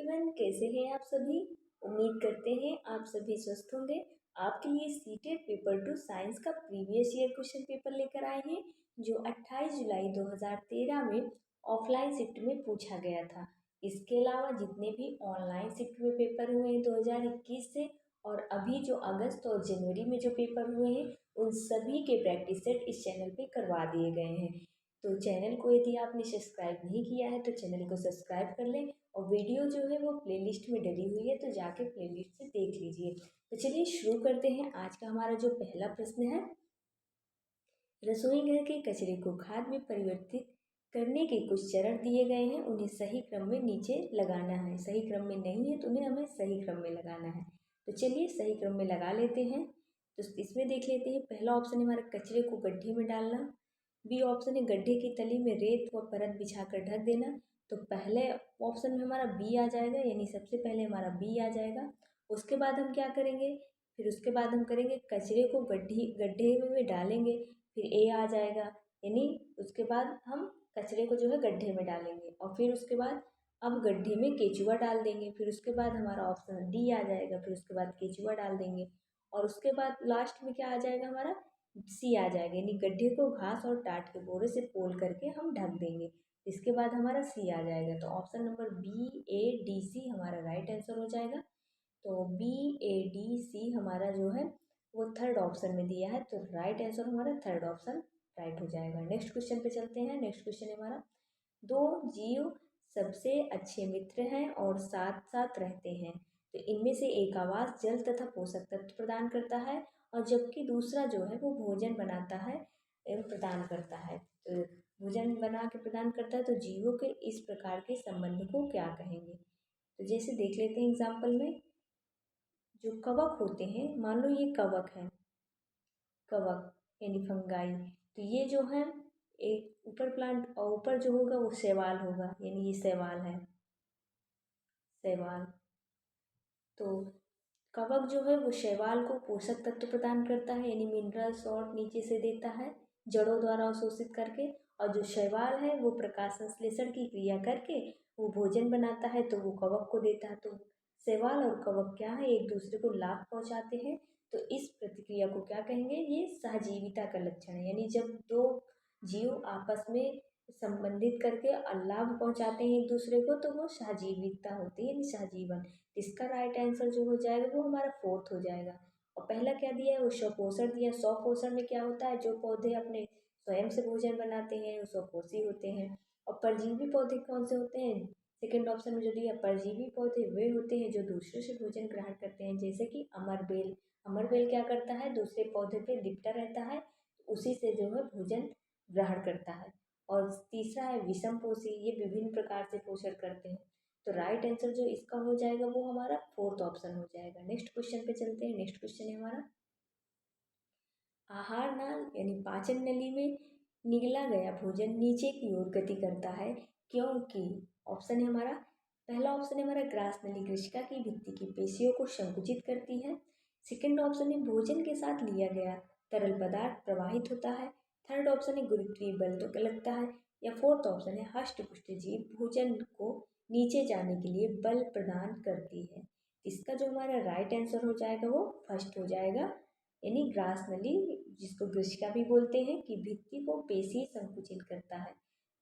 Everyone, कैसे हैं आप सभी। उम्मीद करते हैं आप सभी स्वस्थ होंगे। आपके लिए सीटेट पेपर 2 साइंस का प्रीवियस ईयर क्वेश्चन पेपर लेकर आए हैं, जो 28 जुलाई 2013 में ऑफलाइन शिफ्ट में पूछा गया था। इसके अलावा जितने भी ऑनलाइन शिफ्ट में पेपर हुए हैं 2021 से, और अभी जो अगस्त और जनवरी में जो पेपर हुए हैं, उन सभी के प्रैक्टिस सेट इस चैनल पे करवा दिए गए हैं। तो चैनल को यदि आपने सब्सक्राइब नहीं किया है तो चैनल को सब्सक्राइब कर लें, और वीडियो जो है वो प्लेलिस्ट में डली हुई है, तो जाके प्लेलिस्ट से देख लीजिए। तो चलिए शुरू करते हैं। आज का हमारा जो पहला प्रश्न है, रसोई घर के कचरे को खाद में परिवर्तित करने के कुछ चरण दिए गए हैं, उन्हें सही क्रम में नीचे लगाना है। सही क्रम में नहीं है तो उन्हें हमें सही क्रम में लगाना है। तो चलिए सही क्रम में लगा लेते हैं। तो इसमें देख लेते हैं, पहला ऑप्शन है हमारा कचरे को गड्ढे में डालना। बी ऑप्शन है गड्ढे की तली में रेत व परत बिछाकर ढक देना। तो पहले ऑप्शन में हमारा बी आ जाएगा, यानी सबसे पहले हमारा बी आ जाएगा। उसके बाद हम क्या करेंगे, फिर उसके बाद हम करेंगे कचरे को गड्ढे में डालेंगे, फिर ए आ जाएगा, यानी उसके बाद हम कचरे को जो है गड्ढे में डालेंगे, और फिर उसके बाद अब गड्ढे में केचुआ डाल देंगे। फिर उसके बाद हमारा ऑप्शन डी आ जाएगा, फिर उसके बाद केचुआ डाल देंगे, और उसके बाद लास्ट में क्या आ जाएगा, हमारा सी आ जाएगा, यानी गड्ढे को घास और टाट के बोरे से पोल करके हम ढक देंगे। इसके बाद हमारा सी आ जाएगा। तो option number B A D C हमारा राइट आंसर हो जाएगा। तो बी ए डी सी हमारा जो है वो थर्ड ऑप्शन में दिया है, तो राइट आंसर हमारा थर्ड ऑप्शन राइट हो जाएगा। नेक्स्ट क्वेश्चन पे चलते हैं। नेक्स्ट क्वेश्चन है हमारा, दो जीव सबसे अच्छे मित्र हैं और साथ साथ रहते हैं, तो इनमें से एक आवास जल तथा पोषक तत्व प्रदान करता है, और जबकि दूसरा जो है वो भोजन बनाता है एवं प्रदान करता है। तो भोजन बना के प्रदान करता है, तो जीवों के इस प्रकार के संबंध को क्या कहेंगे। तो जैसे देख लेते हैं एग्जाम्पल में, जो कवक होते हैं, मान लो ये कवक है, कवक यानी फंगाई, तो ये जो है एक ऊपर प्लांट, और ऊपर जो होगा वो शैवाल होगा, यानी ये शैवाल है, शैवाल। तो कवक जो है वो शैवाल को पोषक तत्व प्रदान करता है, यानी मिनरल्स और नीचे से देता है जड़ों द्वारा अवशोषित करके, और जो शैवाल है वो प्रकाश संश्लेषण की क्रिया करके वो भोजन बनाता है, तो वो कवक को देता है। तो शैवाल और कवक क्या है, एक दूसरे को लाभ पहुंचाते हैं। तो इस प्रतिक्रिया को क्या कहेंगे, ये सहजीविता का लक्षण है, यानी जब दो जीव आपस में संबंधित करके लाभ पहुंचाते हैं एक दूसरे को, तो वो सहजीविता होती है, यानी सहजीवन। इसका राइट आंसर जो हो जाएगा वो हमारा फोर्थ हो जाएगा। और पहला क्या दिया है, वो स्वपोषण दिया। स्वपोषण में क्या होता है, जो पौधे अपने स्वयं से भोजन बनाते हैं वो स्वपोषी होते हैं। और परजीवी पौधे कौन से होते हैं, सेकंड ऑप्शन में जो दिया, परजीवी पौधे वे होते हैं जो दूसरे से भोजन ग्रहण करते हैं, जैसे कि अमरबेल। अमरबेल क्या करता है, दूसरे पौधे पे लिपटा रहता है, उसी से जो है भोजन ग्रहण करता है। और तीसरा है विषमपोषी, ये विभिन्न प्रकार से पोषण करते हैं। तो राइट आंसर जो इसका हो जाएगा वो हमारा फोर्थ ऑप्शन हो जाएगा। नेक्स्ट क्वेश्चन पे चलते हैं। नेक्स्ट क्वेश्चन है हमारा, आहार नाल यानी पाचन नली में निगला गया भोजन नीचे की ओर गति करता है, क्योंकि ऑप्शन है हमारा, पहला ऑप्शन है हमारा ग्रास नली कृशिका की भित्ति की पेशियों को संकुचित करती है। सेकंड ऑप्शन है भोजन के साथ लिया गया तरल पदार्थ प्रवाहित होता है। थर्ड ऑप्शन है गुरुत्वीय बल तो लगता है, या फोर्थ ऑप्शन है हष्टपुष्ट जीव भोजन को नीचे जाने के लिए बल प्रदान करती है। इसका जो हमारा राइट आंसर हो जाएगा वो फर्स्ट हो जाएगा, यानी ग्रास नली, जिसको ग्रशिका भी बोलते हैं, कि भित्ति को पेशी संकुचित करता है।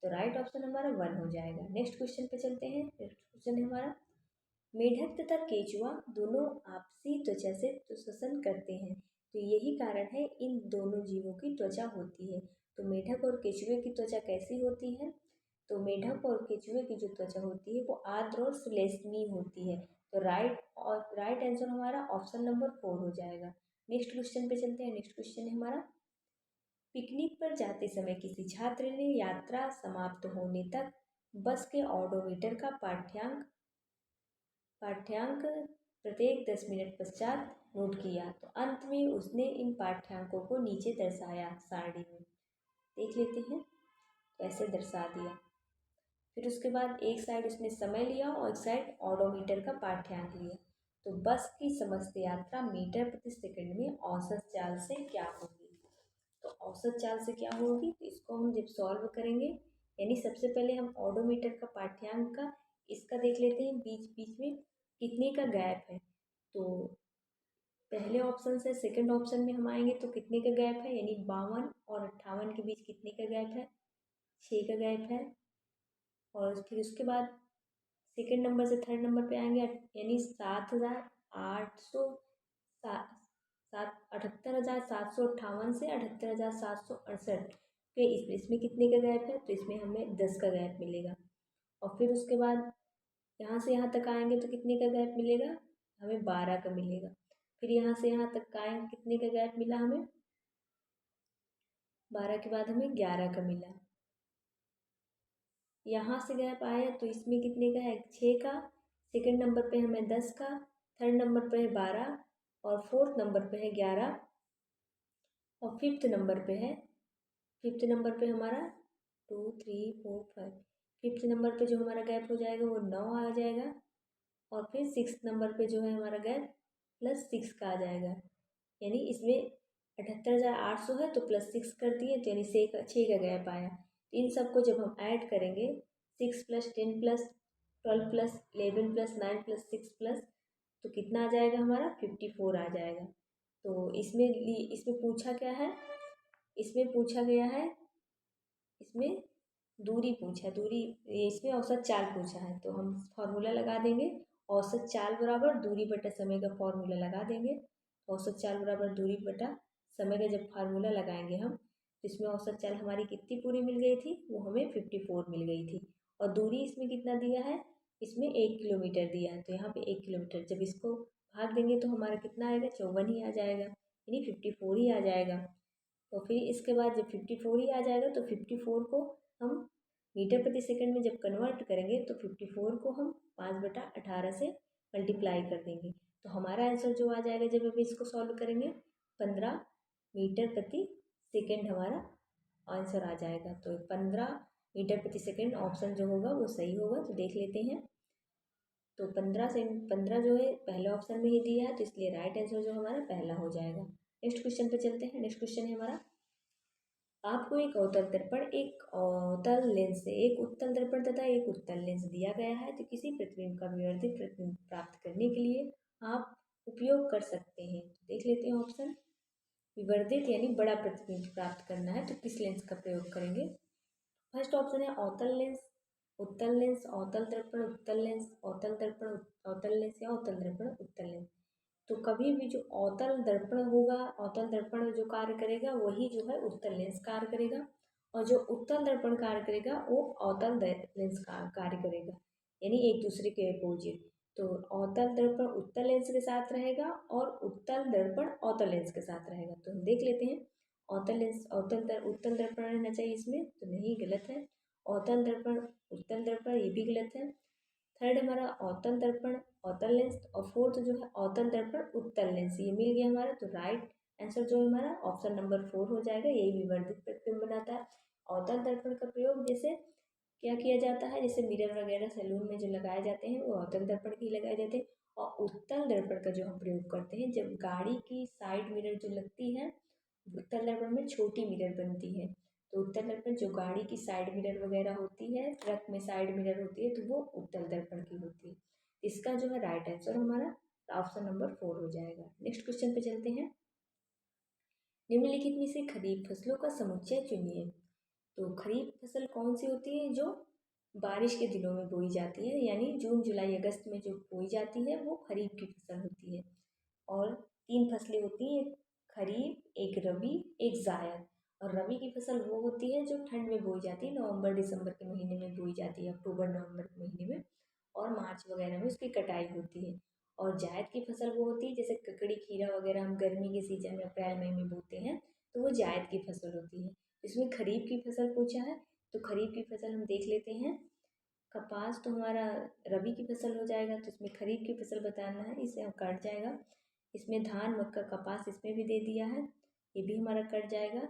तो राइट ऑप्शन हमारा वन हो जाएगा। नेक्स्ट क्वेश्चन पे चलते हैं। नेक्स्ट क्वेश्चन है हमारा, मेढक तथा केचुआ दोनों आपसी त्वचा से श्वसन करते हैं, तो यही कारण है इन दोनों जीवों की त्वचा होती है। तो मेढक और केचुए की त्वचा कैसी होती है, तो मेढक और केचुए की जो त्वचा होती है वो आर्द्र और श्लेष्मी होती है। तो राइट आंसर हमारा ऑप्शन नंबर फोर हो जाएगा। नेक्स्ट क्वेश्चन पे चलते हैं। नेक्स्ट क्वेश्चन है हमारा, पिकनिक पर जाते समय किसी छात्र ने यात्रा समाप्त होने तक बस के ऑडोमीटर का पाठ्यांक प्रत्येक 10 मिनट पश्चात नोट किया, तो अंत में उसने इन पाठ्यांकों को नीचे दर्शाया सारणी में। देख लेते हैं, तो ऐसे दर्शा दिया। फिर उसके बाद एक साइड उसने समय लिया और एक साइड ऑडोमीटर का पाठ्यांक लिया। तो बस की समस्त यात्रा मीटर प्रति सेकंड में औसत चाल से क्या होगी। तो औसत चाल से क्या होगी, तो इसको हम जब सॉल्व करेंगे, यानी सबसे पहले हम ऑडोमीटर का पाठ्यांक का इसका देख लेते हैं बीच बीच में कितने का गैप है। तो पहले ऑप्शन से सेकंड ऑप्शन में हम आएंगे तो कितने का गैप है, यानी 52 और 58 के बीच कितने का गैप है, 6 का गैप है। और फिर उसके बाद सेकंड नंबर से थर्ड नंबर पे आएंगे, यानी 7,800 सात 78,758 से 78,768 के इसमें कितने का गैप है, तो इसमें हमें 10 का गैप मिलेगा। और फिर उसके बाद यहाँ से यहाँ तक आएंगे तो कितने का गैप मिलेगा, हमें 12 का मिलेगा। फिर यहाँ से यहाँ तक आएंगे कितने का गैप मिला हमें, 12 के बाद हमें 11 का मिला। यहाँ से गैप आया तो इसमें कितने का है, 6 का। सेकंड नंबर पे हमें 10 का, थर्ड नंबर पे है 12 और फोर्थ नंबर पे है 11 और फिफ्थ नंबर पे हमारा 2 3 4 5। फिफ्थ नंबर पे जो हमारा गैप हो जाएगा वो 9 आ जाएगा। और फिर सिक्स नंबर पे जो है हमारा गैप +6 का आ जाएगा, यानी इसमें 78,800 है तो +6 कर दिए तो यानी 6 का गैप आया। तो इन सबको जब हम ऐड करेंगे 6 + 10 + 12 + 11 + 9 + 6 प्लस, तो कितना आ जाएगा हमारा 54 आ जाएगा। तो इसमें पूछा क्या है, इसमें पूछा गया है, इसमें दूरी पूछा, दूरी इसमें औसत चाल पूछा है तो हम फार्मूला लगा देंगे। औसत चाल बराबर दूरी बटा समय का फार्मूला लगा देंगे। औसत चाल बराबर दूरी बटा समय का जब फार्मूला लगाएंगे हम तो इसमें औसत चाल हमारी कितनी पूरी मिल गई थी, वो हमें 54 मिल गई थी। और दूरी इसमें कितना दिया है, इसमें 1 किलोमीटर दिया है तो यहाँ पे 1 किलोमीटर जब इसको भाग देंगे तो हमारा कितना आएगा, 54 ही आ जाएगा, यानी 54 ही आ जाएगा। तो फिर इसके बाद जब 54 ही आ जाएगा तो 54 को हम मीटर प्रति सेकंड में जब कन्वर्ट करेंगे तो 54 को हम 5/18 से मल्टीप्लाई कर देंगे तो हमारा आंसर जो आ जाएगा जब हम इसको सॉल्व करेंगे 15 मीटर प्रति सेकंड हमारा आंसर आ जाएगा। तो 15 मीटर प्रति सेकंड ऑप्शन जो होगा वो सही होगा। तो देख लेते हैं, तो 15 जो है पहले ऑप्शन में ही दिया है तो इसलिए राइट आंसर जो हमारा पहला हो जाएगा। नेक्स्ट क्वेश्चन पे चलते हैं। नेक्स्ट क्वेश्चन है हमारा, आपको एक अवतल दर्पण, एक अवतल लेंस से एक उत्तल दर्पण तथा एक उत्तल लेंस दिया गया है तो किसी प्रतिबिंब का विवर्धित प्रतिबिंब प्राप्त करने के लिए आप उपयोग कर सकते हैं। तो देख लेते हैं ऑप्शन, विवर्धित यानी बड़ा प्रतिबिंब प्राप्त करना है तो किस लेंस का प्रयोग करेंगे। फर्स्ट ऑप्शन है अवतल लेंस, उत्तल लेंस, अवतल दर्पण, उत्तल लेंस, अवतल दर्पण, अवतल लेंस या अवतल दर्पण, उत्तल लेंस। तो कभी भी जो अवतल दर्पण होगा, अवतल दर्पण जो कार्य करेगा वही जो है उत्तल लेंस कार्य करेगा और जो उत्तल दर्पण कार्य करेगा वो अवतल लेंस का कार्य करेगा, यानी एक दूसरे के अपोजिट। तो अवतल दर्पण उत्तल लेंस के साथ रहेगा और उत्तल दर्पण अवतल लेंस के साथ रहेगा। तो हम देख लेते हैं, अवतल लेंस उत्तल दर्पण रहना चाहिए इसमें, तो नहीं, गलत है। अवतल दर्पण उत्तल दर्पण, ये भी गलत है। थर्ड हमारा अवतल दर्पण अवतल लेंस और फोर्थ जो है अवतल दर्पण उत्तल लेंस, ये मिल गया हमारा। तो राइट आंसर जो है हमारा ऑप्शन नंबर 4 हो जाएगा, यही विवर्धित प्रतिबिंब बनाता है। अवतल दर्पण का प्रयोग जैसे क्या किया जाता है, जैसे मिरर वगैरह सैलून में जो लगाए जाते हैं वो अवतल दर्पण के लगाए जाते हैं। और उत्तल दर्पण का जो हम प्रयोग करते हैं जब गाड़ी की साइड मिरर जो लगती है, उत्तल दर्पण में छोटी मिरर बनती है तो उत्तल दर्पण जो गाड़ी की साइड मिरर वगैरह होती है, ट्रक में साइड मिरर होती है तो वो उत्तल दर्पण की होती है। इसका जो है राइट आंसर हमारा ऑप्शन नंबर 4 हो जाएगा। नेक्स्ट क्वेश्चन पे चलते हैं, निम्नलिखित में से खरीफ फसलों का समुच्चय चुनिए। तो खरीफ फसल कौन सी होती है, जो बारिश के दिनों में बोई जाती है, यानी जून जुलाई अगस्त में जो बोई जाती है वो खरीफ की फसल होती है। और 3 फसलें होती हैं, एक खरीफ, एक रबी, एक जायद। और रबी की फसल वो होती है जो ठंड में बोई जाती है, नवंबर दिसंबर के महीने में बोई जाती है, अक्टूबर नवंबर के महीने में, और मार्च वगैरह में उसकी कटाई होती है। और जायद की फसल वो होती है जैसे ककड़ी खीरा वगैरह हम गर्मी के सीजन में अप्रैल मई में बोते हैं तो वो जायद की फसल होती है। इसमें खरीफ की फसल पूछा है तो खरीफ की फसल हम देख लेते हैं, कपास तो हमारा रबी की फसल हो जाएगा तो इसमें खरीफ की फसल बताना है, इसे हम कट जाएगा। इसमें धान मक्का कपास इसमें भी दे दिया है, ये भी हमारा कट जाएगा।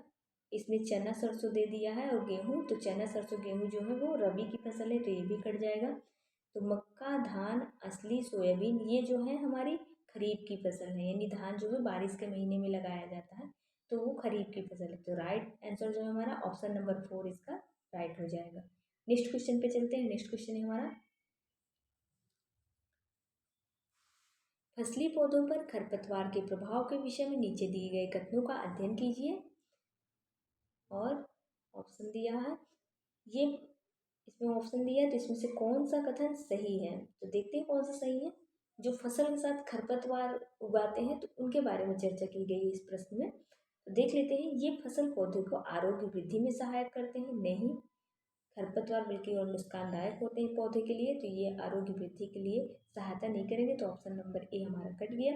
इसमें चना सरसों दे दिया है और गेहूँ, तो चना सरसों गेहूँ जो है वो रबी की फसल है तो ये भी कट जाएगा। तो मक्का धान असली सोयाबीन ये जो है हमारी खरीफ की फसल है, यानी धान जो है बारिश के महीने में लगाया जाता है तो वो खरीफ की फसल है। तो राइट आंसर जो है हमारा ऑप्शन नंबर 4 इसका राइट हो जाएगा। नेक्स्ट क्वेश्चन पे चलते हैं। नेक्स्ट क्वेश्चन है हमारा, फसली पौधों पर खरपतवार के प्रभाव के विषय में नीचे दिए गए कथनों का अध्ययन कीजिए। और ऑप्शन दिया है, ये इसमें ऑप्शन दिया है तो इसमें से कौन सा कथन सही है, तो देखते हैं कौन सा सही है। जो फसल के साथ खरपतवार उगाते हैं तो उनके बारे में चर्चा की गई है इस प्रश्न में। तो देख लेते हैं, ये फसल पौधे को आरोग्य वृद्धि में सहायक करते हैं? नहीं, खरपतवार बल्कि और नुकसानदायक होते हैं पौधे के लिए, तो ये आरोग्य वृद्धि के लिए सहायता नहीं करेंगे, तो ऑप्शन नंबर ए हमारा कट गया।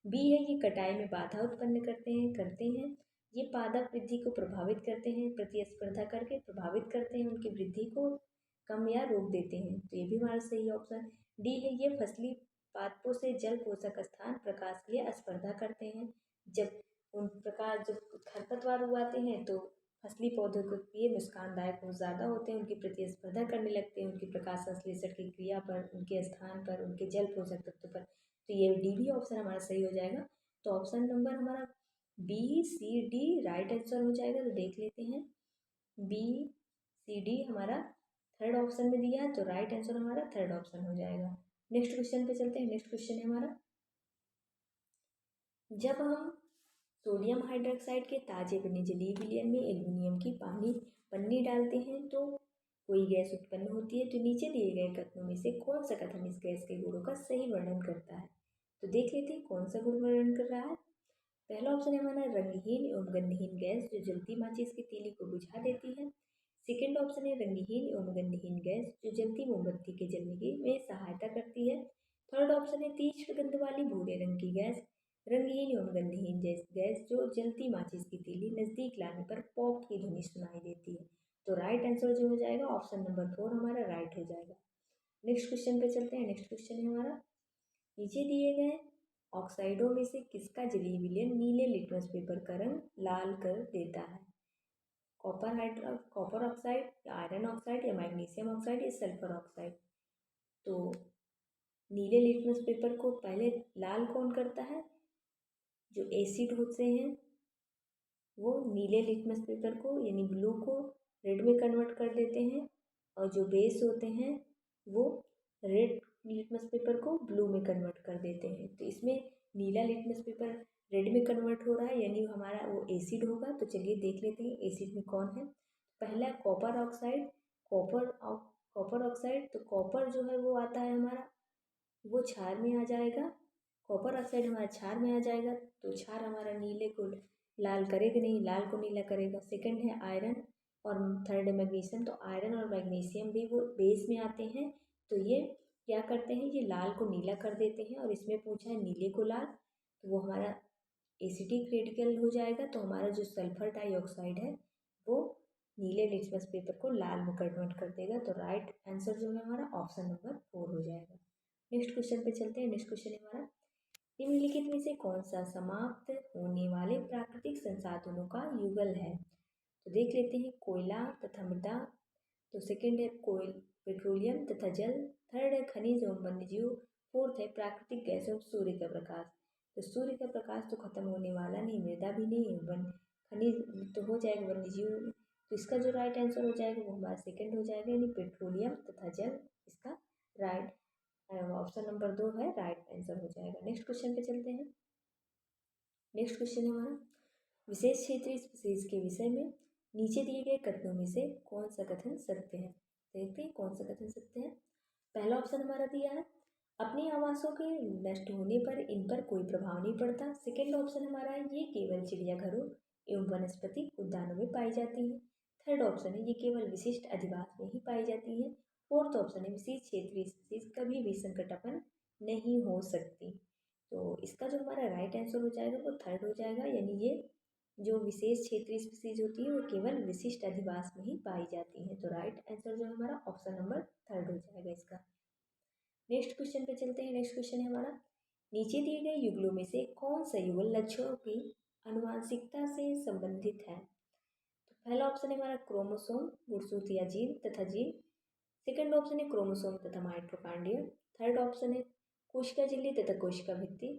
बी है, ये कटाई में बाधा उत्पन्न करते हैं। ये पादप वृद्धि को प्रभावित करते हैं, प्रतिस्पर्धा करके प्रभावित करते हैं, उनकी वृद्धि को कम या रोक देते हैं, तो ये भी हमारा सही ऑप्शन। डी है, ये फसली पादपों से जल पोषक स्थान प्रकाश के लिए स्पर्धा करते हैं। जब खरपतवार उगाते हैं तो फसली पौधों के लिए नुकसानदायक बहुत ज़्यादा होते हैं, उनकी प्रतिस्पर्धा करने लगते हैं उनकी प्रकाश संश्लेषण की क्रिया पर, उनके स्थान पर, उनके जल पोषक तत्व पर, तो ये डी भी ऑप्शन हमारा सही हो जाएगा। तो ऑप्शन नंबर हमारा B C D right answer हो जाएगा। तो देख लेते हैं, बी सी डी हमारा थर्ड ऑप्शन में दिया है, तो राइट आंसर हमारा थर्ड ऑप्शन हो जाएगा। नेक्स्ट क्वेश्चन पे चलते हैं। नेक्स्ट क्वेश्चन है हमारा, जब हम सोडियम हाइड्रोक्साइड के ताजे बने जलीय विलयन में एल्युमिनियम की पन्नी डालते हैं तो कोई गैस उत्पन्न होती है, तो नीचे दिए गए कथनों में से कौन सा कथन इस गैस के गुणों का सही वर्णन करता है? तो देख लेते हैं कौन सा गुण वर्णन कर रहा है। पहला ऑप्शन है हमारा रंगहीन एवं गंधहीन गैस जो जलती माचिस की तीली को बुझा देती है। सेकेंड ऑप्शन है रंगहीन एवं गंधहीन गैस जो जलती मोमबत्ती के जलने में सहायता करती है। थर्ड ऑप्शन है तीक्ष्ण गंध वाली भूरे रंग की गैस, रंगहीन एवं गंधहीन गैस जो जलती माचिस की तीली नजदीक लाने पर पॉप की ध्वनि सुनाई देती है। तो राइट आंसर जो हो जाएगा ऑप्शन नंबर 4 हमारा राइट हो जाएगा। नेक्स्ट क्वेश्चन पे चलते हैं। नेक्स्ट क्वेश्चन है हमारा, नीचे दिए गए ऑक्साइडों में से किसका जलीय विलयन नीले लिटमस पेपर का रंग लाल कर देता है? कॉपर ऑक्साइड या आयरन ऑक्साइड या मैग्नीशियम ऑक्साइड या सल्फर ऑक्साइड। तो नीले लिटमस पेपर को पहले लाल कौन करता है? जो एसिड होते हैं वो नीले लिटमस पेपर को यानी ब्लू को रेड में कन्वर्ट कर देते हैं, और जो बेस होते हैं वो रेड लिटमस पेपर को ब्लू में कन्वर्ट कर देते हैं। तो इसमें नीला लिटमस पेपर रेड में कन्वर्ट हो रहा है यानी हमारा वो एसिड होगा। तो चलिए देख लेते हैं एसिड में कौन है। पहला कॉपर ऑक्साइड, कॉपर ऑक्साइड, तो कॉपर जो है वो आता है हमारा, वो क्षार में आ जाएगा, कॉपर ऑक्साइड हमारा क्षार में आ जाएगा, तो क्षार हमारा नीले को लाल करेगा नहीं, लाल को नीला करेगा। सेकंड है आयरन और थर्ड है मैग्नीशियम, तो आयरन और मैग्नीशियम भी वो बेस में आते हैं, तो ये क्या करते हैं, ये लाल को नीला कर देते हैं। और इसमें पूछा है नीले को लाल, तो वो हमारा एसिडिक रेडिकल हो जाएगा। तो हमारा जो सल्फर डाइऑक्साइड है वो नीले लिटमस पेपर को लाल में कन्वर्ट कर देगा। तो राइट आंसर जो है हमारा ऑप्शन नंबर 4 हो जाएगा। नेक्स्ट क्वेश्चन पे चलते हैं। नेक्स्ट क्वेश्चन है हमारा, निम्नलिखित में से कौन सा समाप्त होने वाले प्राकृतिक संसाधनों का युगल है? तो देख लेते हैं, कोयला तथा मृदा, तो सेकंड है पेट्रोलियम तथा जल, थर्ड है खनिज एवं वन्यजीव, फोर्थ है प्राकृतिक गैस एवं सूर्य का प्रकाश। तो सूर्य का प्रकाश तो खत्म होने वाला नहीं, मृदा भी नहीं, वन खनिज तो हो जाएगा, वन्यजीव, तो इसका जो राइट आंसर हो जाएगा वो हमारा सेकंड हो जाएगा यानी पेट्रोलियम तथा जल, इसका राइट ऑप्शन नंबर 2 है राइट आंसर हो जाएगा। नेक्स्ट क्वेश्चन पे चलते हैं। नेक्स्ट क्वेश्चन है हमारा, विशेष क्षेत्रीय स्पीशीज के विषय में नीचे दिए गए कथनों में से कौन सा कथन सत्य है? देखते हैं कौन सा कथन सत्य है। पहला ऑप्शन हमारा दिया है अपने आवासों के नष्ट होने पर इन पर कोई प्रभाव नहीं पड़ता। सेकेंड ऑप्शन हमारा है ये केवल चिड़ियाघरों एवं वनस्पति उद्यानों में पाई जाती है। थर्ड ऑप्शन है ये केवल विशिष्ट अधिवास में ही पाई जाती है। फोर्थ ऑप्शन है विशेष क्षेत्रीय स्पीशीज कभी भी संकटापन्न नहीं हो सकती। तो इसका जो हमारा राइट आंसर हो जाएगा वो थर्ड हो जाएगा, यानी ये जो विशेष क्षेत्रीय स्पीशीज होती है वो केवल विशिष्ट अधिवास में ही पाई जाती है। तो राइट आंसर जो है हमारा ऑप्शन नंबर थर्ड हो जाएगा इसका। नेक्स्ट क्वेश्चन पे चलते हैं। नेक्स्ट क्वेश्चन है हमारा, नीचे दिए गए युगलों में से कौन सा युगल लक्षणों की आनुवांशिकता से संबंधित है? तो पहला ऑप्शन है हमारा क्रोमोसोम, गुणसूत्र या जीन तथा जीन। सेकंड ऑप्शन है क्रोमोसोम तथा माइटोकॉन्ड्रिया। थर्ड ऑप्शन है कोशिका झिल्ली तथा कोशिका भित्ति।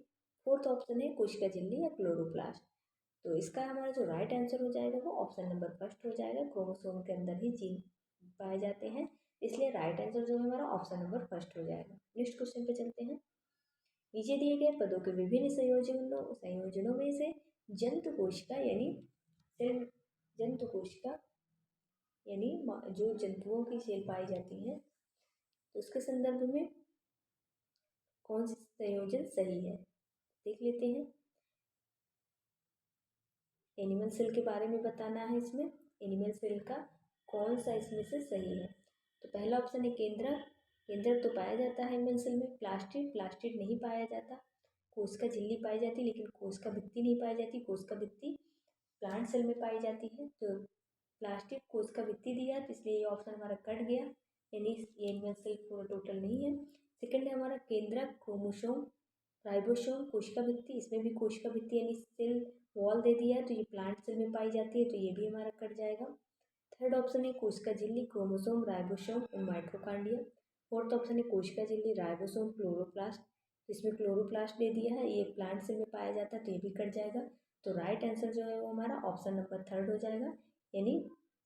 फोर्थ ऑप्शन है कोशिका झिल्ली या क्लोरोप्लास्ट। तो इसका हमारा जो राइट आंसर हो जाएगा वो ऑप्शन नंबर फर्स्ट हो जाएगा, क्रोमोसोम के अंदर ही जीन पाए जाते हैं, इसलिए राइट आंसर जो है हमारा ऑप्शन नंबर फर्स्ट हो जाएगा। नेक्स्ट क्वेश्चन पे चलते हैं। नीचे दिए गए पदों के विभिन्न संयोजनों में से जंतु कोशिका यानी सेल जंतु कोशिका यानी जो जंतुओं की सेल पाई जाती हैं, तो उसके संदर्भ में कौन सा संयोजन सही है देख लेते हैं। एनिमल सेल के बारे में बताना है इसमें। एनिमल सेल का कौन सा इसमें से सही है, तो पहला ऑप्शन है केंद्रक। केंद्रक तो पाया जाता है एनिमल सेल में। प्लास्टिड नहीं पाया जाता। कोशिका झिल्ली पाई जाती है लेकिन कोशिका भित्ति नहीं पाई जाती। कोशिका भित्ति प्लांट सेल में पाई जाती है। तो प्लास्टिक कोशिका भित्ति दिया तो इसलिए ये ऑप्शन हमारा कट गया, यानी ये एनिमल सेल पूरा टोटल नहीं है। सेकंड है हमारा केंद्रक क्रोमोसोम राइबोसोम कोशिका भित्ति, इसमें भी कोशिका भित्ति यानी सेल वॉल दे दिया है, तो ये प्लांट सेल में पाई जाती है, तो ये भी हमारा कट जाएगा। थर्ड ऑप्शन है कोशिका झिल्ली क्रोमोसोम राइबोसोम और माइटोकॉन्ड्रिया। फोर्थ ऑप्शन है कोशिका झिल्ली राइबोसोम क्लोरोप्लास्ट, इसमें क्लोरोप्लास्ट दे दिया है, ये प्लांट सेल में पाया जाता है, तो ये भी कट जाएगा। तो राइट आंसर जो है वो हमारा ऑप्शन नंबर थर्ड हो जाएगा, यानी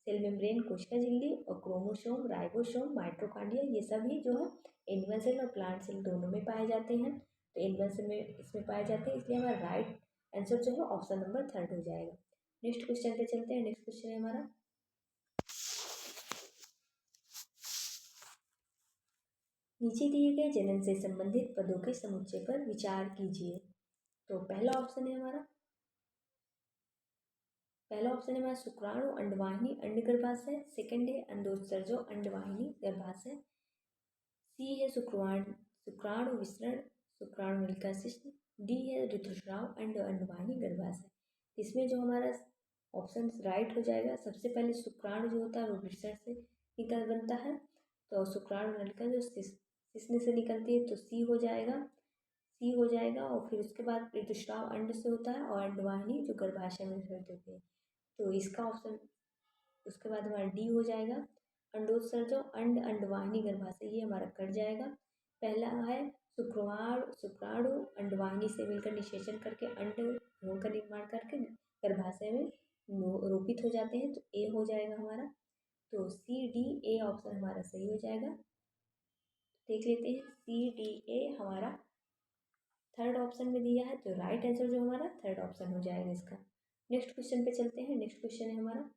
सेल मेम्ब्रेन कोशिका झिल्ली और क्रोमोसोम राइबोसोम माइटोकॉन्ड्रिया ये सभी जो है एनिमल सेल और प्लांट सेल दोनों में पाए जाते हैं। तो एनिमल सेल में इसमें पाए जाते हैं, इसलिए हमारा राइट आंसर जो है ऑप्शन नंबर थर्ड हो जाएगा। नेक्स्ट क्वेश्चन पे चलते हैं। नेक्स्ट क्वेश्चन है हमारा नीचे दिए गए जनन से संबंधित पदों के समुच्चय पर विचार कीजिए। तो पहला ऑप्शन है हमारा शुक्राणु अंडवाहिनी अंडगर्भाशय। सेकंड है अंडोत्सर्जो अंडवाहिनी गर्भाशय। सी है शुक्राणु विसरण शुक्राणु नलिका शिश्न। डी है ऋतुस्राव अंडवाहिनी गर्भाशय। इसमें जो हमारा ऑप्शन राइट हो जाएगा, सबसे पहले शुक्राणु जो होता है वो विसरण से निकल बनता है, तो शुक्राणु नलिका जो शिश्न से निकलती है, तो सी हो जाएगा। और फिर उसके बाद ऋतुस्राव अंड से होता है और अंडवाहिनी जो गर्भाशय में स्थित होती है, तो इसका ऑप्शन उसके बाद हमारा डी हो जाएगा। अंडोत्सर्जो अंडवाहिनी गर्भाशय ये हमारा कट जाएगा। पहला है शुक्राणु अंडवाहिनी से मिलकर निषेचन करके अंड भ्रूण का निर्माण करके गर्भाशय में रोपित हो जाते हैं, तो ए हो जाएगा हमारा। तो सी डी ए ऑप्शन हमारा सही हो जाएगा। देख लेते हैं, सी डी ए हमारा थर्ड ऑप्शन में दिया है, तो राइट आंसर जो हमारा थर्ड ऑप्शन हो जाएगा इसका। नेक्स्ट क्वेश्चन पे चलते हैं। नेक्स्ट क्वेश्चन है हमारा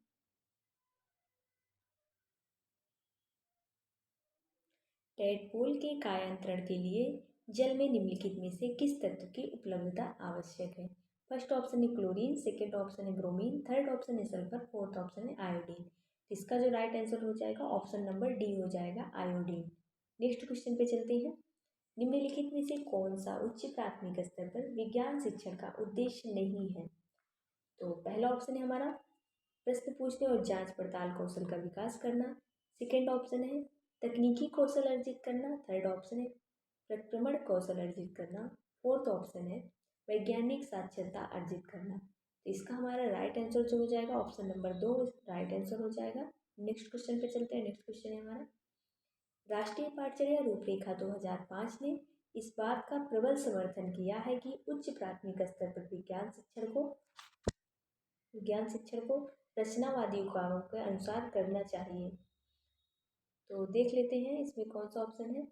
टैडपोल के कायांतरण के लिए जल में निम्नलिखित में से किस तत्व की उपलब्धता आवश्यक है। फर्स्ट ऑप्शन है क्लोरीन, सेकेंड ऑप्शन है ब्रोमीन, थर्ड ऑप्शन है सल्फर, फोर्थ ऑप्शन है आयोडीन। इसका जो राइट आंसर हो जाएगा ऑप्शन नंबर डी हो जाएगा, आयोडीन। नेक्स्ट क्वेश्चन पे चलते हैं। निम्नलिखित में से कौन सा उच्च प्राथमिक स्तर पर विज्ञान शिक्षण का उद्देश्य नहीं है। तो पहला ऑप्शन है हमारा प्रश्न पूछने और जांच पड़ताल कौशल का विकास करना। सेकेंड ऑप्शन है तकनीकी कौशल अर्जित करना। थर्ड ऑप्शन है प्रक्रमण कौशल अर्जित करना। फोर्थ ऑप्शन है वैज्ञानिक साक्षरता अर्जित करना। तो इसका हमारा राइट आंसर जो हो जाएगा ऑप्शन नंबर दो राइट आंसर हो जाएगा। नेक्स्ट क्वेश्चन पे चलते हैं। नेक्स्ट क्वेश्चन है हमारा राष्ट्रीय पाठचर्या रूपरेखा 2005 ने इस बात का प्रबल समर्थन किया है कि उच्च प्राथमिक स्तर पर विज्ञान शिक्षण को रचनावादी उपायों के अनुसार करना चाहिए। तो देख लेते हैं इसमें कौन सा ऑप्शन है।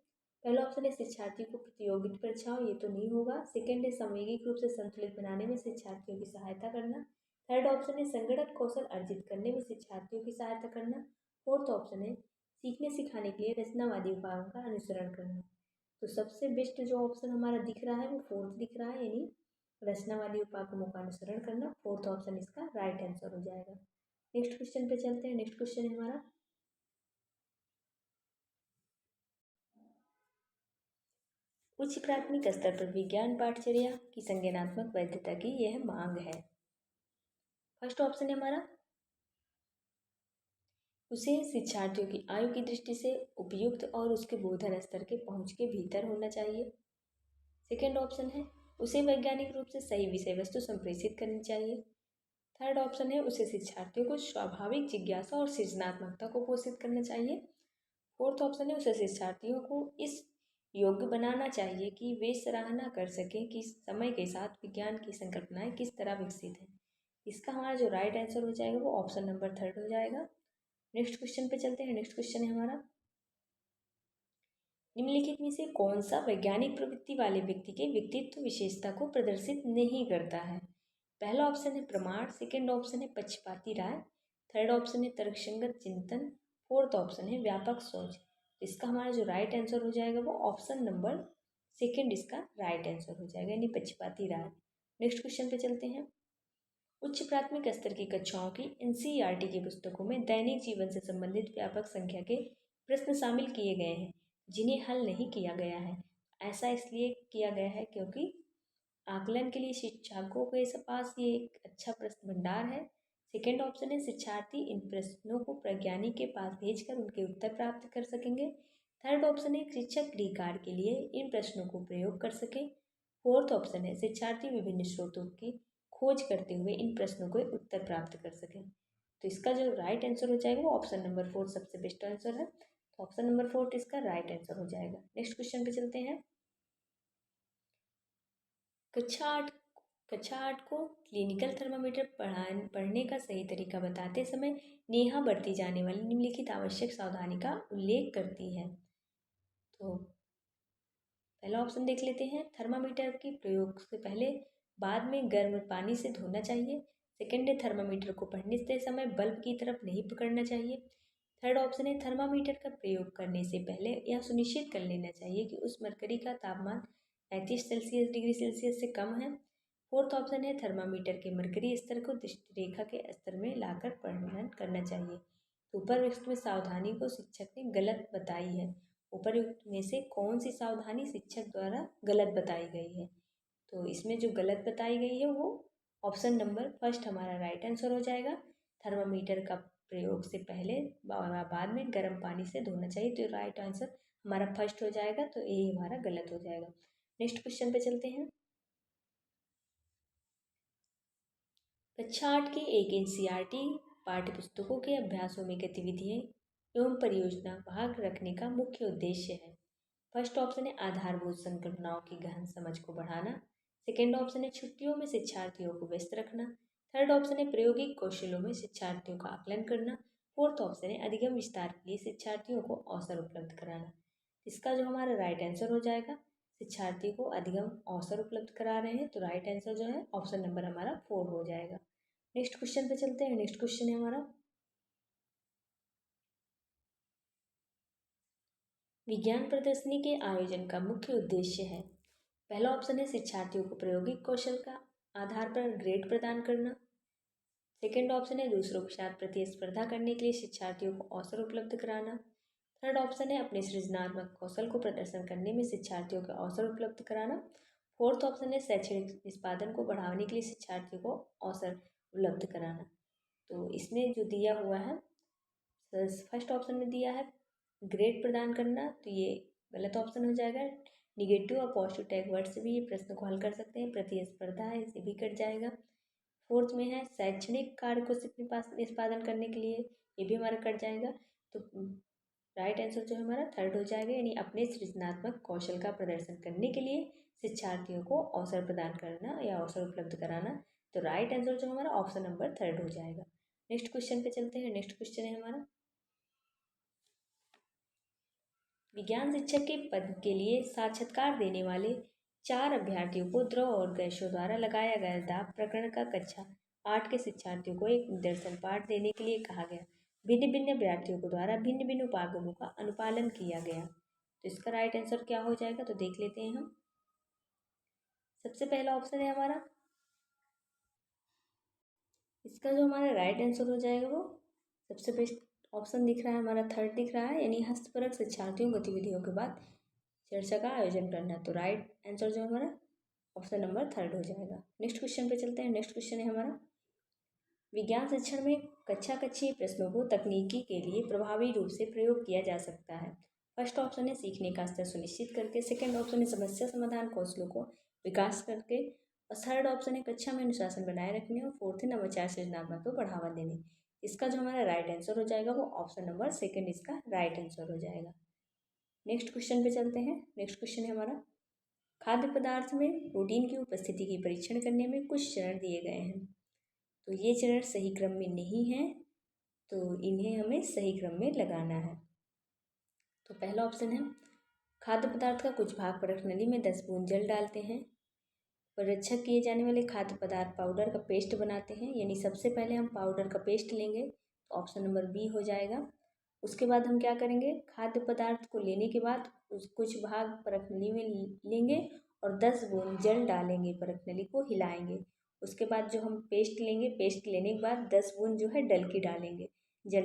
पहला ऑप्शन है शिक्षार्थियों को प्रतियोगिता परीक्षाओं, ये तो नहीं होगा। सेकंड है सामूहिक रूप से संतुलित बनाने में शिक्षार्थियों की सहायता करना। थर्ड ऑप्शन है संगठन कौशल अर्जित करने में शिक्षार्थियों की सहायता करना। फोर्थ ऑप्शन है सीखने सिखाने के लिए रचनावादी उपायों का अनुसरण करना। तो सबसे बेस्ट जो ऑप्शन हमारा दिख रहा है वो फोर्थ दिख रहा है, यानी रचनावादी उपागमों का अनुसरण करना। फोर्थ ऑप्शन इसका राइट आंसर हो जाएगा। नेक्स्ट क्वेश्चन पे चलते हैं। नेक्स्ट क्वेश्चन है हमारा उच्च प्राथमिक स्तर पर विज्ञान पाठचर्या की संज्ञानात्मक वैधता की यह मांग है। फर्स्ट ऑप्शन है हमारा उसे शिक्षार्थियों की आयु की दृष्टि से उपयुक्त और उसके बोधन स्तर के पहुंच के भीतर होना चाहिए। सेकेंड ऑप्शन है उसे वैज्ञानिक रूप से सही विषय वस्तु संप्रेषित करनी चाहिए। थर्ड ऑप्शन है उसे शिक्षार्थियों को स्वाभाविक जिज्ञासा और सृजनात्मकता को पोषित करना चाहिए। फोर्थ ऑप्शन है उसे शिक्षार्थियों को इस योग्य बनाना चाहिए कि वे सराहना कर सकें कि समय के साथ विज्ञान की संकल्पनाएं किस तरह विकसित हैं। इसका हमारा जो राइट आंसर हो जाएगा वो ऑप्शन नंबर थर्ड हो जाएगा। नेक्स्ट क्वेश्चन पे चलते हैं। नेक्स्ट क्वेश्चन है हमारा निम्नलिखित में से कौन सा वैज्ञानिक प्रवृत्ति वाले व्यक्ति के व्यक्तित्व विशेषता को प्रदर्शित नहीं करता है? पहला ऑप्शन है प्रमाण, सेकंड ऑप्शन है पक्षपाती राय, थर्ड ऑप्शन है तर्कसंगत चिंतन, फोर्थ ऑप्शन है व्यापक सोच। इसका हमारा जो राइट आंसर हो जाएगा वो ऑप्शन नंबर सेकंड इसका राइट आंसर हो जाएगा, यानी पक्षपाती राय। नेक्स्ट क्वेश्चन पे चलते हैं। उच्च प्राथमिक स्तर की कक्षाओं की एनसीईआरटी की पुस्तकों में दैनिक जीवन से संबंधित व्यापक संख्या के प्रश्न शामिल किए गए हैं जिन्हें हल नहीं किया गया है। ऐसा इसलिए किया गया है क्योंकि आकलन के लिए शिक्षकों के पास ये एक अच्छा प्रश्न भंडार है। सेकेंड ऑप्शन है शिक्षार्थी इन प्रश्नों को प्रज्ञानी के पास भेजकर उनके उत्तर प्राप्त कर सकेंगे। थर्ड ऑप्शन है शिक्षक गृह कार्य के लिए इन प्रश्नों को प्रयोग कर सके। फोर्थ ऑप्शन है शिक्षार्थी विभिन्न स्रोतों की खोज करते हुए इन प्रश्नों के उत्तर प्राप्त कर सकें। तो इसका जो राइट आंसर हो जाएगा वो ऑप्शन नंबर फोर्थ सबसे बेस्ट आंसर है। तो ऑप्शन नंबर फोर्थ इसका राइट आंसर हो जाएगा। नेक्स्ट क्वेश्चन पे चलते हैं। कक्षा आठ को क्लिनिकल थर्मामीटर पढ़ने का सही तरीका बताते समय नेहा बरती जाने वाली निम्नलिखित आवश्यक सावधानी का उल्लेख करती है। तो पहला ऑप्शन देख लेते हैं। थर्मामीटर के प्रयोग से पहले बाद में गर्म पानी से धोना चाहिए। सेकेंड है थर्मामीटर को पढ़ने से समय बल्ब की तरफ नहीं पकड़ना चाहिए। थर्ड ऑप्शन है थर्मामीटर का प्रयोग करने से पहले यह सुनिश्चित कर लेना चाहिए कि उस मरकरी का तापमान 35 डिग्री सेल्सियस से कम है। फोर्थ ऑप्शन है थर्मामीटर के मरकरी स्तर को दृष्टि रेखा के स्तर में लाकर पढ़ना करना चाहिए। उपरयुक्त में सावधानी को शिक्षक ने गलत बताई है। उपरयुक्त में से कौन सी सावधानी शिक्षक द्वारा गलत बताई गई है? तो इसमें जो गलत बताई गई है वो ऑप्शन नंबर फर्स्ट हमारा राइट आंसर हो जाएगा। थर्मामीटर का प्रयोग से पहले बाद में गर्म पानी से धोना चाहिए, तो राइट आंसर हमारा फर्स्ट हो जाएगा, तो ये हमारा गलत हो जाएगा। नेक्स्ट क्वेश्चन पे चलते हैं। कक्षा 8 की एक एनसीईआरटी पाठ्य पुस्तकों के अभ्यासों में गतिविधियाँ एवं परियोजना भाग रखने का मुख्य उद्देश्य है। फर्स्ट ऑप्शन है आधारभूत संकल्पनाओं की गहन समझ को बढ़ाना। सेकेंड ऑप्शन है छुट्टियों में शिक्षार्थियों को व्यस्त रखना। थर्ड ऑप्शन है प्रायोगिक कौशलों में शिक्षार्थियों का आकलन करना। फोर्थ ऑप्शन है अधिगम विस्तार के लिए शिक्षार्थियों को अवसर उपलब्ध कराना। इसका जो हमारा राइट आंसर हो जाएगा, शिक्षार्थी को अधिगम अवसर उपलब्ध करा रहे हैं, तो राइट आंसर जो है ऑप्शन नंबर हमारा 4 हो जाएगा। नेक्स्ट क्वेश्चन पे चलते हैं। नेक्स्ट क्वेश्चन है हमारा विज्ञान प्रदर्शनी के आयोजन का मुख्य उद्देश्य है। पहला ऑप्शन है शिक्षार्थियों को प्रायोगिक कौशल का आधार पर ग्रेड प्रदान करना। सेकेंड ऑप्शन है दूसरों के साथ प्रतिस्पर्धा करने के लिए शिक्षार्थियों को अवसर उपलब्ध कराना। थर्ड ऑप्शन है अपने सृजनात्मक कौशल को प्रदर्शन करने में शिक्षार्थियों को अवसर उपलब्ध कराना। फोर्थ ऑप्शन है शैक्षणिक निष्पादन को बढ़ाने के लिए शिक्षार्थियों को अवसर उपलब्ध कराना। तो इसमें जो दिया हुआ है फर्स्ट ऑप्शन में दिया है ग्रेड प्रदान करना, तो ये गलत ऑप्शन हो जाएगा। निगेटिव और पॉजिटिव टैग वर्ड से भी ये प्रश्न को हल कर सकते हैं। प्रतिस्पर्धा है, इसे भी कट जाएगा। फोर्थ में है शैक्षणिक कार्य को निष्पादन करने के लिए, ये भी हमारा कट जाएगा। तो राइट आंसर जो है हमारा थर्ड हो जाएगा, यानी अपने सृजनात्मक कौशल का प्रदर्शन करने के लिए शिक्षार्थियों को अवसर प्रदान करना या अवसर उपलब्ध कराना। तो राइट आंसर जो हमारा ऑप्शन नंबर थर्ड हो जाएगा। नेक्स्ट क्वेश्चन पे चलते हैं। नेक्स्ट क्वेश्चन है हमारा विज्ञान शिक्षक के पद के लिए साक्षात्कार देने वाले 4 अभ्यर्थियों को द्रव और गैसों द्वारा लगाया गया दाब प्रकरण का कक्षा 8 के शिक्षार्थियों को एक निदर्शन पाठ देने के लिए कहा गया। भिन्न भिन्न अभ्यर्थियों को द्वारा भिन्न भिन्न उपागमों का अनुपालन किया गया। तो इसका राइट आंसर क्या हो जाएगा, तो देख लेते हैं हम। सबसे पहला ऑप्शन है हमारा, इसका जो हमारा राइट आंसर हो जाएगा वो सबसे बेस्ट ऑप्शन दिख रहा है हमारा थर्ड दिख रहा है, यानी हस्तपरक शिक्षार्थियों गतिविधियों के बाद चर्चा का आयोजन करना। तो राइट आंसर जो हमारा ऑप्शन नंबर थर्ड हो जाएगा। नेक्स्ट क्वेश्चन पे चलते हैं। नेक्स्ट क्वेश्चन है हमारा विज्ञान शिक्षण में कक्षा कक्षीय प्रश्नों को तकनीकी के लिए प्रभावी रूप से प्रयोग किया जा सकता है। फर्स्ट ऑप्शन है सीखने का स्तर सुनिश्चित करके। सेकेंड ऑप्शन है समस्या समाधान कौशलों को विकास करके। और थर्ड ऑप्शन है कक्षा में अनुशासन बनाए रखने। और फोर्थ है नवाचार सृजनात्मक को बढ़ावा देने। इसका जो हमारा राइट आंसर हो जाएगा वो ऑप्शन नंबर सेकेंड इसका राइट आंसर हो जाएगा। नेक्स्ट क्वेश्चन पे चलते हैं। नेक्स्ट क्वेश्चन है हमारा खाद्य पदार्थ में प्रोटीन की उपस्थिति की परीक्षण करने में कुछ चरण दिए गए हैं, तो ये चरण सही क्रम में नहीं है, तो इन्हें हमें सही क्रम में लगाना है। तो पहला ऑप्शन है खाद्य पदार्थ का कुछ भाग परख नली में 10 बूंद जल डालते हैं। परीक्षक किए जाने वाले खाद्य पदार्थ पाउडर का पेस्ट बनाते हैं, यानी सबसे पहले हम पाउडर का पेस्ट लेंगे, तो ऑप्शन नंबर बी हो जाएगा। उसके बाद हम क्या करेंगे, खाद्य पदार्थ को लेने के बाद उस कुछ भाग परख नली में लेंगे और 10 बूंद जल डालेंगे, परख नली को हिलाएंगे। उसके बाद जो हम पेस्ट लेंगे, पेस्ट लेने के बाद 10 बूंद जो है जल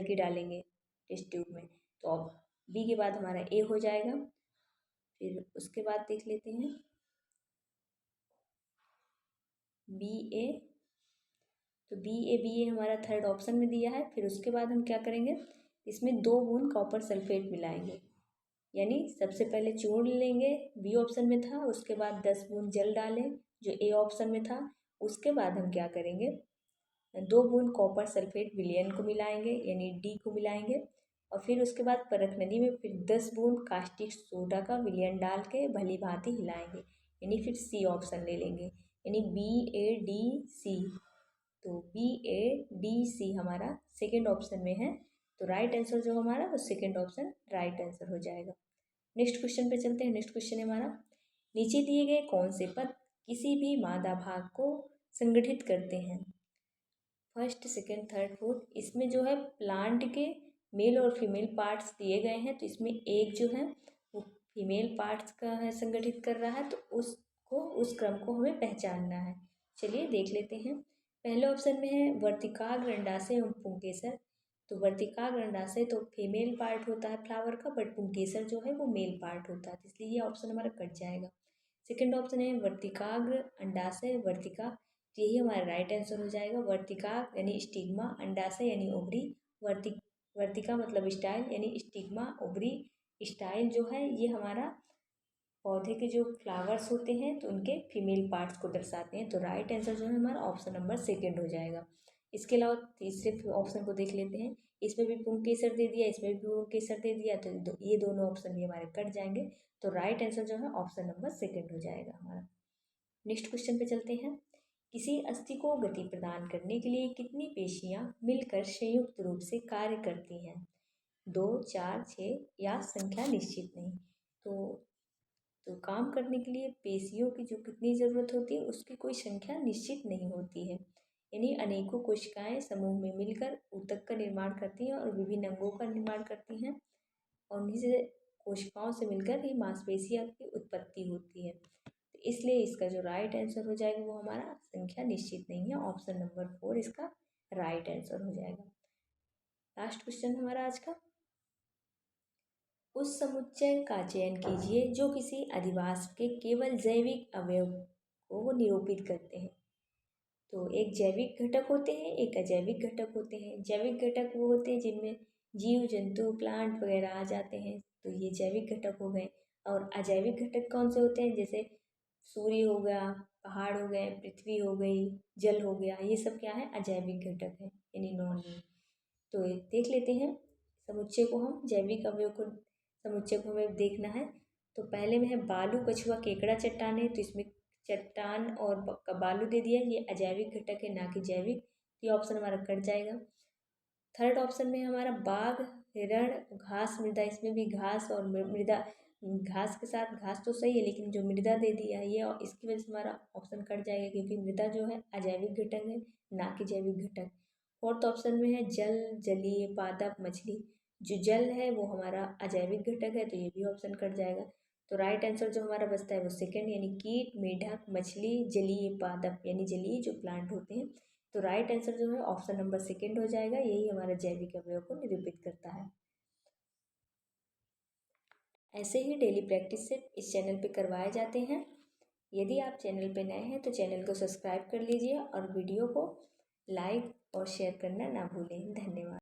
की डालेंगे टेस्ट ट्यूब में, तो अब बी के बाद हमारा ए हो जाएगा। फिर उसके बाद देख लेते हैं बी ए, तो बी ए हमारा थर्ड ऑप्शन में दिया है। फिर उसके बाद हम क्या करेंगे, इसमें 2 बूंद कॉपर सल्फेट मिलाएंगे, यानी सबसे पहले चूर्ण लेंगे, बी ऑप्शन में था, उसके बाद 10 बूंद जल डालें जो ए ऑप्शन में था। उसके बाद हम क्या करेंगे, 2 बूंद कॉपर सल्फेट विलयन को मिलाएंगे, यानी डी को मिलाएंगे। और फिर उसके बाद परख नली में फिर 10 बूंद कास्टिक सोडा का विलयन डाल के भली भांति हिलाएंगे, यानी फिर सी ऑप्शन ले लेंगे, यानी बी ए डी सी। तो बी ए डी सी हमारा सेकेंड ऑप्शन में है, तो राइट आंसर जो हमारा वो सेकेंड ऑप्शन राइट आंसर हो जाएगा। नेक्स्ट क्वेश्चन पे चलते हैं। नेक्स्ट क्वेश्चन है हमारा, नीचे दिए गए कौन से पद किसी भी मादा भाग को संगठित करते हैं। फर्स्ट सेकेंड थर्ड फोर्थ, इसमें जो है प्लांट के मेल और फीमेल पार्ट्स दिए गए हैं, तो इसमें एक जो है वो फीमेल पार्ट्स का है, संगठित कर रहा है, तो उस क्रम को हमें पहचानना है। चलिए देख लेते हैं। पहले ऑप्शन में है वर्तिकाग्र अंडाशय एवं पुंकेसर, तो वर्तिकाग्र अंडाशय तो फीमेल पार्ट होता है फ्लावर का, बट पुंकेसर जो है वो मेल पार्ट होता है, इसलिए ये ऑप्शन हमारा कट जाएगा। सेकेंड ऑप्शन है वर्तिकाग्र अंडाशय वर्तिका, तो यही हमारा राइट आंसर हो जाएगा। वर्तिका यानी स्टिग्मा, अंडाशय यानी ओवरी, वर्तिका मतलब स्टाइल, यानी स्टिग्मा ओवरी स्टाइल जो है ये हमारा पौधे के जो फ्लावर्स होते हैं तो उनके फीमेल पार्ट्स को दर्शाते हैं, तो राइट आंसर जो है हमारा ऑप्शन नंबर सेकेंड हो जाएगा। इसके अलावा तीसरे ऑप्शन को देख लेते हैं, इसमें भी पुंकेसर दे दिया, इसमें भी पुंकेसर दे दिया, तो ये दोनों ऑप्शन भी हमारे कट जाएंगे, तो राइट आंसर जो है ऑप्शन नंबर सेकेंड हो जाएगा हमारा। नेक्स्ट क्वेश्चन पे चलते हैं। किसी अस्थि को गति प्रदान करने के लिए कितनी पेशियां मिलकर संयुक्त रूप से कार्य करती हैं, 2, 4, 6 या संख्या निश्चित नहीं। तो काम करने के लिए पेशियों की जो कितनी ज़रूरत होती है उसकी कोई संख्या निश्चित नहीं होती है, यानी अनेकों कोशिकाएं समूह में मिलकर ऊतक का निर्माण करती हैं और विभिन्न अंगों का निर्माण करती हैं, और उन्हीं से कोशिकाओं से मिलकर ही मांसपेशियों की उत्पत्ति होती है, तो इसलिए इसका जो राइट आंसर हो जाएगा वो हमारा संख्या निश्चित नहीं है, ऑप्शन नंबर 4 इसका राइट आंसर हो जाएगा। लास्ट क्वेश्चन हमारा आज का, उस समुच्चय का चयन कीजिए जो किसी अधिवास के केवल जैविक अवयव को वो निरूपित करते हैं। तो एक जैविक घटक होते हैं, एक अजैविक घटक होते हैं। जैविक घटक वो होते हैं जिनमें जीव जंतु प्लांट वगैरह आ जाते हैं, तो ये जैविक घटक हो गए। और अजैविक घटक कौन से होते हैं, जैसे सूर्य हो गया, पहाड़ हो गए, पृथ्वी हो गई, जल हो गया, ये सब क्या है, अजैविक घटक है, यानी नॉन लिविंग। तो देख लेते हैं समुच्चय को, हम जैविक अवयव को समुच्चय को हमें देखना है। तो पहले में है बालू कछुआ केकड़ा चट्टानें, तो इसमें चट्टान और बालू दे दिया, ये अजैविक घटक है ना कि जैविक, ये ऑप्शन हमारा कट जाएगा। थर्ड ऑप्शन में हमारा बाघ हिरण घास मृदा, इसमें भी घास और मृदा, घास के साथ घास तो सही है लेकिन जो मृदा दे दिया है ये, इसकी वजह से हमारा ऑप्शन कट जाएगा, क्योंकि मृदा जो है अजैविक घटक है ना कि जैविक घटक। फोर्थ ऑप्शन में है जल जलीय पादप मछली, जो जल है वो हमारा अजैविक घटक है, तो ये भी ऑप्शन कट जाएगा। तो राइट आंसर जो हमारा बचता है वो सेकंड, यानी कीट मेढक मछली जलीय पादप, यानी जलीय जो प्लांट होते हैं, तो राइट आंसर जो है ऑप्शन नंबर सेकंड हो जाएगा, यही हमारा जैविक अवयव को निरूपित करता है। ऐसे ही डेली प्रैक्टिस से इस चैनल पे करवाए जाते हैं। यदि आप चैनल पे नए हैं तो चैनल को सब्सक्राइब कर लीजिए और वीडियो को लाइक और शेयर करना ना भूलें। धन्यवाद।